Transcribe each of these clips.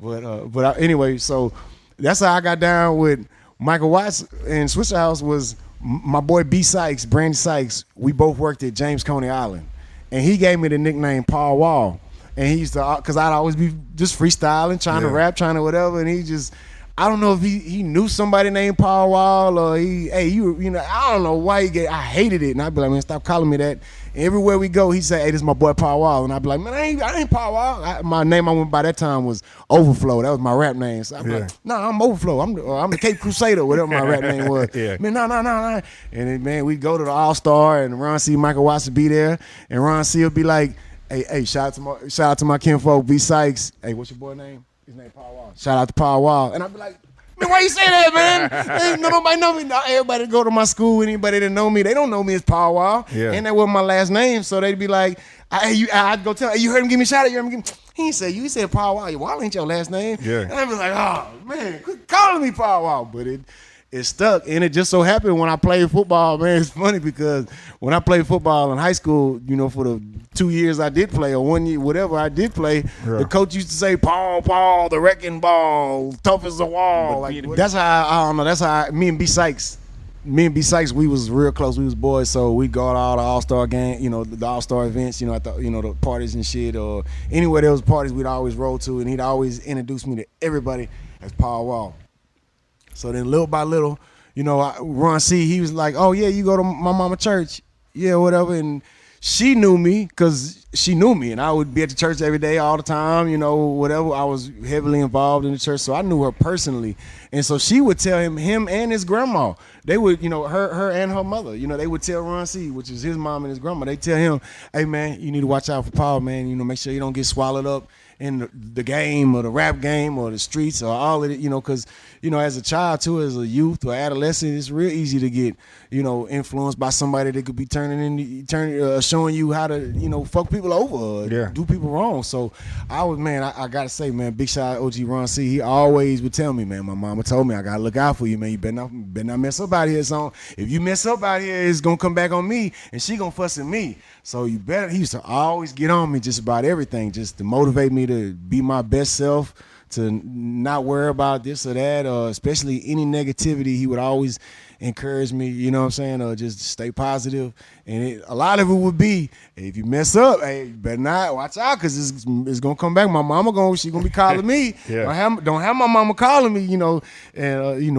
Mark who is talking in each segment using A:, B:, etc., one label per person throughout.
A: Anyway, so that's how I got down with Michael Watts and Swisher House was my boy B Sykes, Brandy Sykes. We both worked at James Coney Island, and he gave me the nickname Paul Wall. And he used to, cause I'd always be just freestyling, trying to rap, trying to whatever, and he just. I don't know if he knew somebody named Paul Wall or I don't know why I hated it. And I'd be like, man, stop calling me that. And everywhere we go, he'd say, hey, this is my boy Paul Wall. And I'd be like, man, I ain't Paul Wall. My name I went by that time was Overflow. That was my rap name. So I'd be like, no, I'm Overflow. I'm the Cape Crusader, whatever my rap name was. Man, no. And then, man, we'd go to the All-Star and Ron C. Michael Watts would be there. And Ron C. would be like, hey, shout out to my kinfolk, B Sykes. Hey, what's your boy name? His name Paul Wall. Shout out to Paul Wall. And I'd be like, man, why you say that, man? Ain't nobody know me. Everybody go to my school, anybody that know me, they don't know me as Paul Wall. Yeah. And that wasn't my last name, so they'd be like, I'd go tell, hey, you heard him give me a shout out? He ain't say you. He said Paul Wall. Wall ain't your last name. Yeah. And I'd be like, oh, man, quit calling me Paul Wall. But it stuck, and it just so happened when I played football, man, it's funny because when I played football in high school, for the 2 years I did play or 1 year, whatever I did play, the coach used to say, Paul, the wrecking ball, tough as a wall. That's how me and B Sykes, we was real close. We was boys, so we'd go to all the All-Star game, the All-Star events, at the, the parties and shit, or anywhere there was parties, we'd always roll to, and he'd always introduce me to everybody as Paul Wall. So then little by little, Ron C., he was like, oh, yeah, you go to my mama church. Yeah, whatever. And she knew me because she knew me. And I would be at the church every day, all the time, whatever. I was heavily involved in the church, so I knew her personally. And so she would tell him and his grandma. They would, her and her mother, they would tell Ron C., which is his mom and his grandma. They tell him, hey, man, you need to watch out for Paul, man. Make sure you don't get swallowed up in the game or the rap game or the streets or all of it, because, as a child too, as a youth or adolescent, it's real easy to get, influenced by somebody that could be showing you how to, fuck people over or do people wrong. So I gotta say, man, big shout out OG Ron C. He always would tell me, man, my mama told me I gotta look out for you, man. You better not mess up out here. So if you mess up out here, it's gonna come back on me and she gonna fuss at me. So he used to always get on me just about everything, just to motivate me to be my best self, to not worry about this or that, or especially any negativity. He would always encourage me, you know what I'm saying, or just stay positive. And a lot of it would be, hey, if you mess up, hey, you better not, watch out, because it's going to come back. My mama, she going to be calling me. Don't have my mama calling me,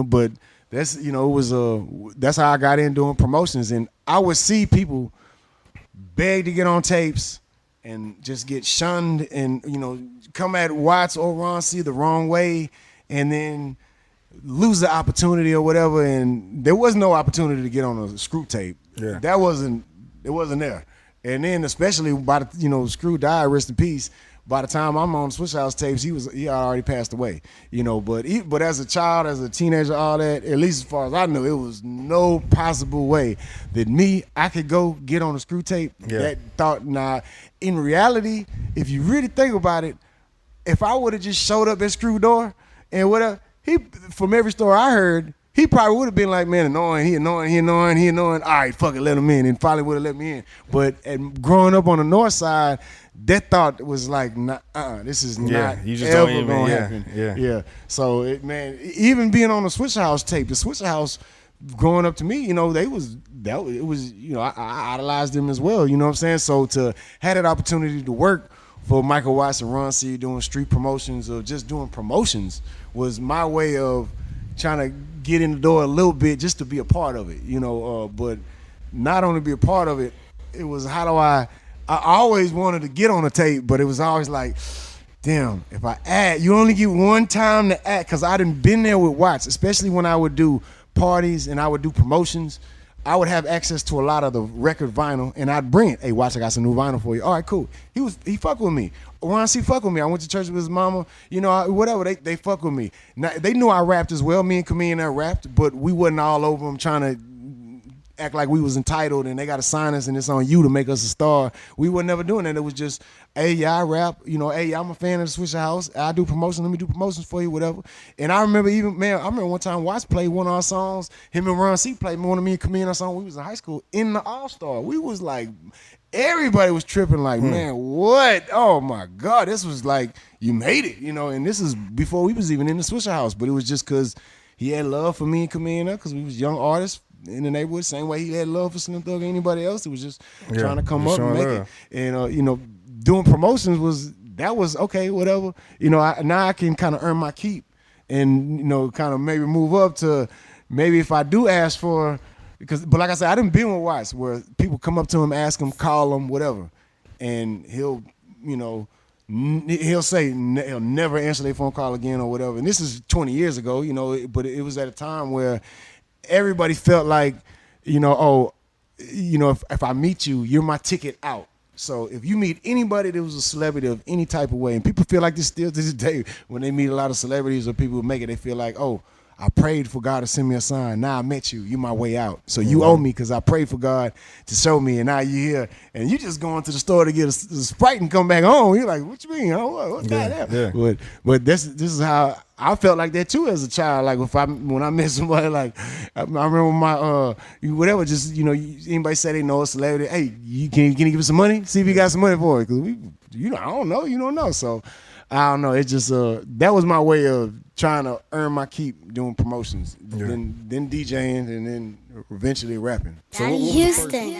A: but that's, that's how I got in doing promotions. And I would see people beg to get on tapes and just get shunned and, come at Watts or Ron C. the wrong way and then lose the opportunity or whatever. And there was no opportunity to get on a Screw tape. Yeah. It wasn't there. And then especially by the, Screw died, rest in peace. By the time I'm on Swisher House tapes, he had already passed away, But as a child, as a teenager, all that, at least as far as I knew, it was no possible way that I could go get on a Screw tape. Yeah. That thought, in reality, if you really think about it, if I would have just showed up at Screw door and whatever, from every story I heard, he probably would have been like, man, he annoying. All right, fuck it, let him in, and probably would have let me in. But growing up on the north side, that thought was like, this is not ever going to happen. Yeah. So, even being on the Swisher House tape, the Swisher House, growing up to me, I idolized them as well, you know what I'm saying? So to have that opportunity to work for Michael Watts and Ron C. doing street promotions or just doing promotions was my way of trying to get in the door a little bit just to be a part of it, but not only be a part of it, it was how do I always wanted to get on a tape, but it was always like, damn, if I act, you only get one time to act, because I done been there with Watts, especially when I would do parties and I would do promotions. I would have access to a lot of the record vinyl, and I'd bring it. Hey, Watts, I got some new vinyl for you. All right, cool. He fuck with me. Ron C fuck with me. I went to church with his mama. Whatever. They fuck with me. Now, they knew I rapped as well. Me and Camille rapped, but we wasn't all over them trying to act like we was entitled and they got to sign us and it's on you to make us a star. We were never doing that. It was just, hey, yeah, I rap. Hey, I'm a fan of the Swisher House. I do promotions. Let me do promotions for you, whatever. And I remember one time Watts played one of our songs. Him and Ron C played one of me and Camille our song. We was in high school in the All-Star. We was like everybody was tripping like, man, what? Oh my God, this was like, you made it, and this is before we was even in the Swisher House, but it was just because he had love for me and Camille because we was young artists in the neighborhood, same way he had love for Slim Thug or anybody else. It was just trying to come up and make it. And, doing promotions was okay, whatever. Now I can kind of earn my keep and, kind of maybe move up to maybe if I do ask for, but like I said, I done been with Watts where people come up to him, ask him, call him, whatever. And he'll say he'll never answer their phone call again or whatever. And this is 20 years ago, but it was at a time where everybody felt like, if I meet you, you're my ticket out. So if you meet anybody that was a celebrity of any type of way, and people feel like this still to this day, when they meet a lot of celebrities or people who make it, they feel like, oh, I prayed for God to send me a sign. Now I met you. You my way out. So you owe me because I prayed for God to show me, and now you here. And you just going to the store to get a Sprite and come back home. You're like, what you mean? What's that?
B: Yeah.
A: But this is how I felt like that too as a child. Like when I met somebody, like I remember my whatever. Just anybody say they know a celebrity. Hey, can you give us some money? See if you got some money for it. Cause I don't know. You don't know. So I don't know. It just that was my way of trying to earn my keep doing promotions, then DJing, and then eventually rapping.
C: Donnie Houston.